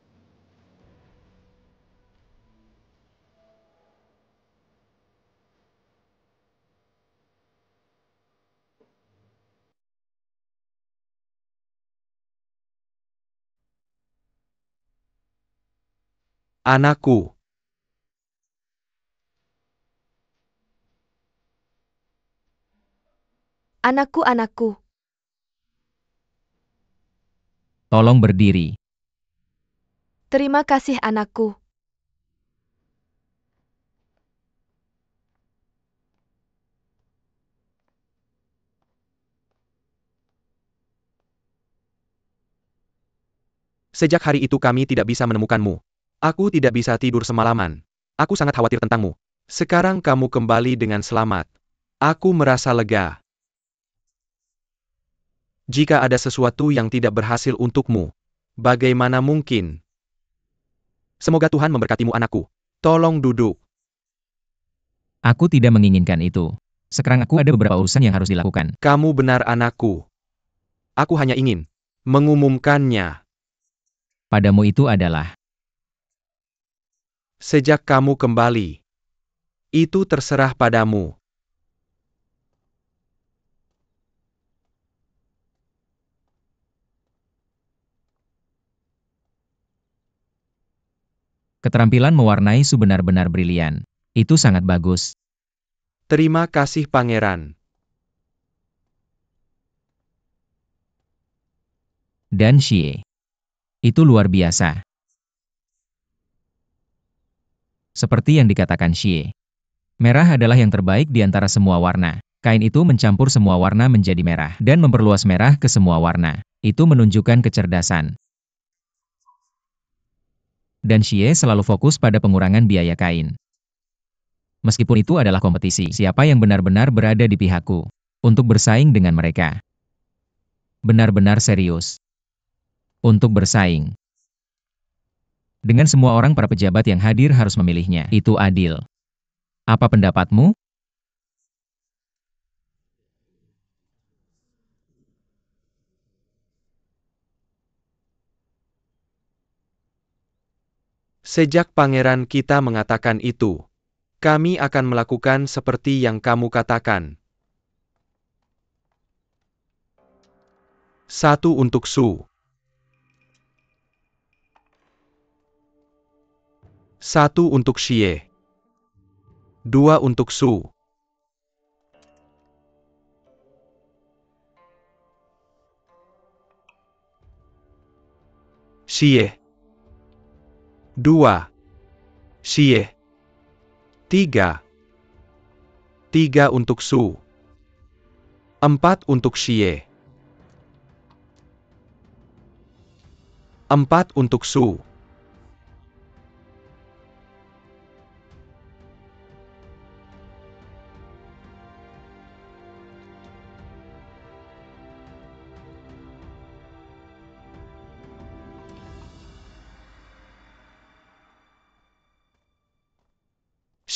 Anakku. Anakku. Tolong berdiri. Terima kasih anakku. Sejak hari itu kami tidak bisa menemukanmu. Aku tidak bisa tidur semalaman. Aku sangat khawatir tentangmu. Sekarang kamu kembali dengan selamat. Aku merasa lega. Jika ada sesuatu yang tidak berhasil untukmu, bagaimana mungkin? Semoga Tuhan memberkatimu anakku. Tolong duduk. Aku tidak menginginkan itu. Sekarang aku ada beberapa urusan yang harus dilakukan. Kamu benar anakku. Aku hanya ingin mengumumkannya. Padamu itu adalah Sejak kamu kembali, itu terserah padamu. keterampilan mewarnai benar-benar brilian. Itu sangat bagus. Terima kasih pangeran. Dan Xie. Itu luar biasa. Seperti yang dikatakan Xie. Merah adalah yang terbaik di antara semua warna. Kain itu mencampur semua warna menjadi merah dan memperluas merah ke semua warna. Itu menunjukkan kecerdasan. Dan Xie selalu fokus pada pengurangan biaya kain. Meskipun itu adalah kompetisi, siapa yang benar-benar berada di pihakku untuk bersaing dengan mereka? Benar-benar serius. Untuk bersaing. Dengan semua orang para pejabat yang hadir harus memilihnya. Itu adil. Apa pendapatmu? Sejak pangeran kita mengatakan itu, kami akan melakukan seperti yang kamu katakan. 1 untuk Su. 1 untuk Xie. 2 untuk Su. Xie. 2. Xie. 3. 3 untuk Su. 4 untuk Xie. 4 untuk Su.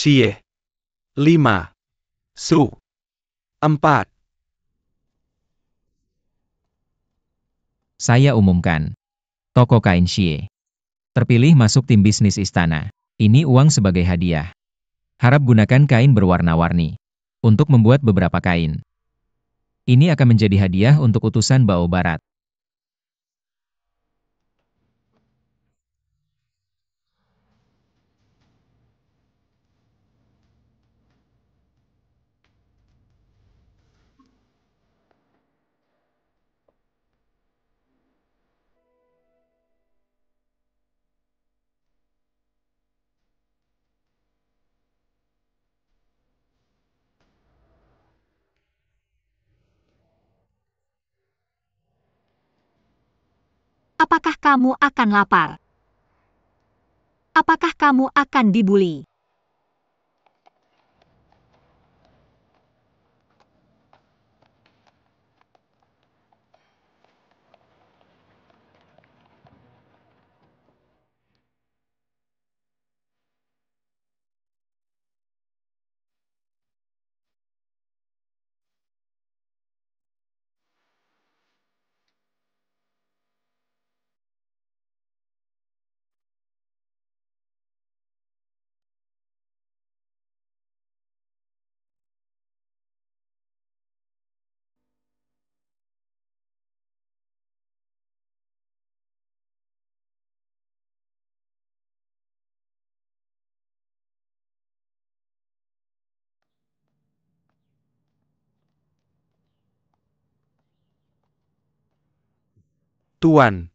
Xie. 5. Su. 4. Saya umumkan. Toko kain Xie. Terpilih masuk tim bisnis istana. Ini uang sebagai hadiah. Harap gunakan kain berwarna-warni. Untuk membuat beberapa kain. Ini akan menjadi hadiah untuk utusan Bao Barat. Apakah kamu akan lapar? Apakah kamu akan dibuli? Tuan.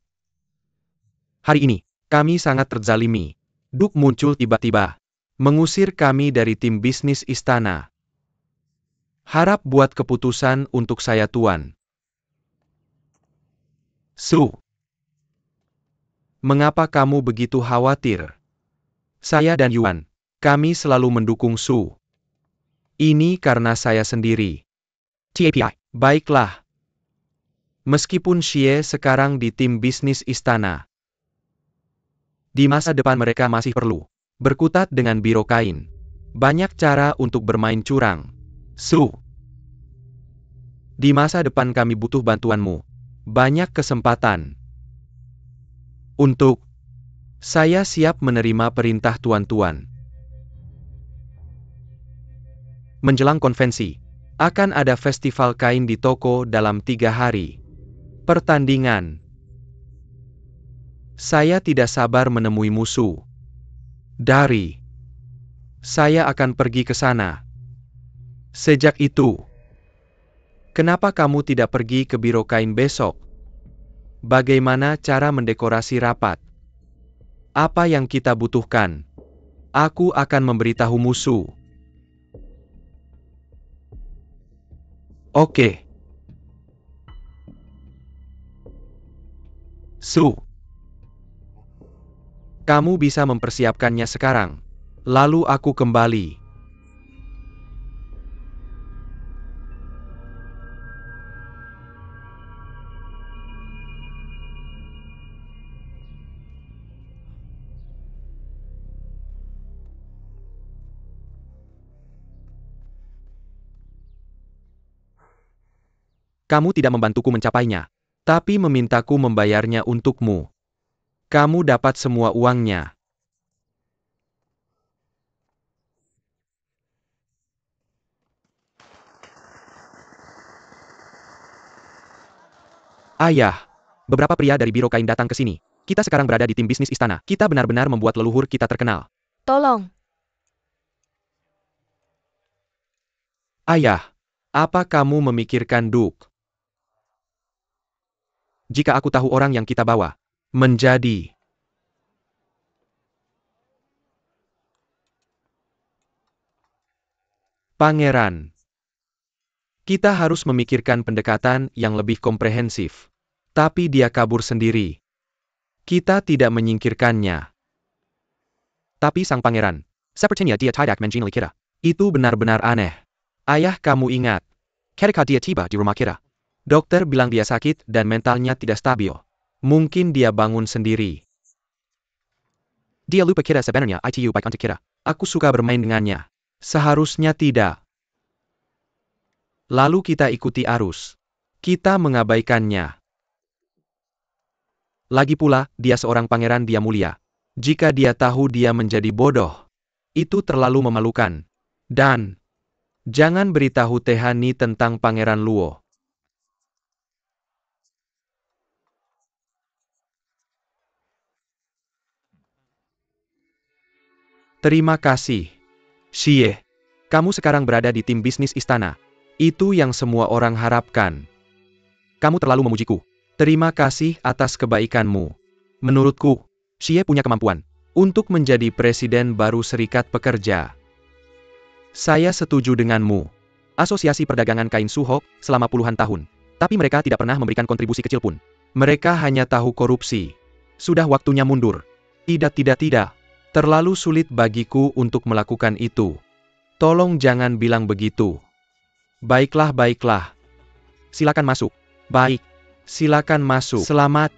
Hari ini, kami sangat terzalimi. Duke muncul tiba-tiba. Mengusir kami dari tim bisnis istana. Harap buat keputusan untuk saya, Tuan. Su. Mengapa kamu begitu khawatir? Saya dan Yuan, kami selalu mendukung Su. Ini karena saya sendiri. TAPI. Baiklah. Meskipun Xie sekarang di tim bisnis istana, di masa depan mereka masih perlu berkutat dengan biro kain. Banyak cara untuk bermain curang. Su. Di masa depan kami butuh bantuanmu. Banyak kesempatan. Untuk saya siap menerima perintah tuan-tuan. Menjelang konvensi, akan ada festival kain di toko dalam 3 hari. Pertandingan. Saya tidak sabar menemui musuh. Saya akan pergi ke sana. Sejak itu, kenapa kamu tidak pergi ke biro kain besok? Bagaimana cara mendekorasi rapat? Apa yang kita butuhkan? Aku akan memberitahu musuh. Oke. Su. Kamu bisa mempersiapkannya sekarang. Lalu aku kembali. Kamu tidak membantuku mencapainya, tapi memintaku membayarnya untukmu. Kamu dapat semua uangnya. Ayah, beberapa pria dari biro kain datang ke sini. Kita sekarang berada di tim bisnis istana. Kita benar-benar membuat leluhur kita terkenal. Tolong. Ayah, apa kamu memikirkan Duke? Jika aku tahu orang yang kita bawa menjadi pangeran, kita harus memikirkan pendekatan yang lebih komprehensif. Tapi dia kabur sendiri. Kita tidak menyingkirkannya. Tapi sang pangeran, sepertinya dia tidak mengenali kita. Itu benar-benar aneh. Ayah, kamu ingat, ketika dia tiba di rumah kita, dokter bilang dia sakit dan mentalnya tidak stabil. Mungkin dia bangun sendiri. Dia lupa kita sebenarnya itu baik untuk kita. Aku suka bermain dengannya. Seharusnya tidak. Lalu kita ikuti arus. Kita mengabaikannya. Lagi pula, dia seorang pangeran, dia mulia. Jika dia tahu dia menjadi bodoh, itu terlalu memalukan. Dan jangan beritahu Tehani tentang Pangeran Luo. Terima kasih. Xie, kamu sekarang berada di tim bisnis istana. Itu yang semua orang harapkan. Kamu terlalu memujiku. Terima kasih atas kebaikanmu. Menurutku, Xie punya kemampuan untuk menjadi presiden baru Serikat Pekerja. Saya setuju denganmu. Asosiasi Perdagangan Kain Suhok selama puluhan tahun. Tapi mereka tidak pernah memberikan kontribusi kecil pun. Mereka hanya tahu korupsi. Sudah waktunya mundur. Tidak. Terlalu sulit bagiku untuk melakukan itu. Tolong jangan bilang begitu. Baiklah. Silakan masuk. Baik. Silakan masuk. Selamat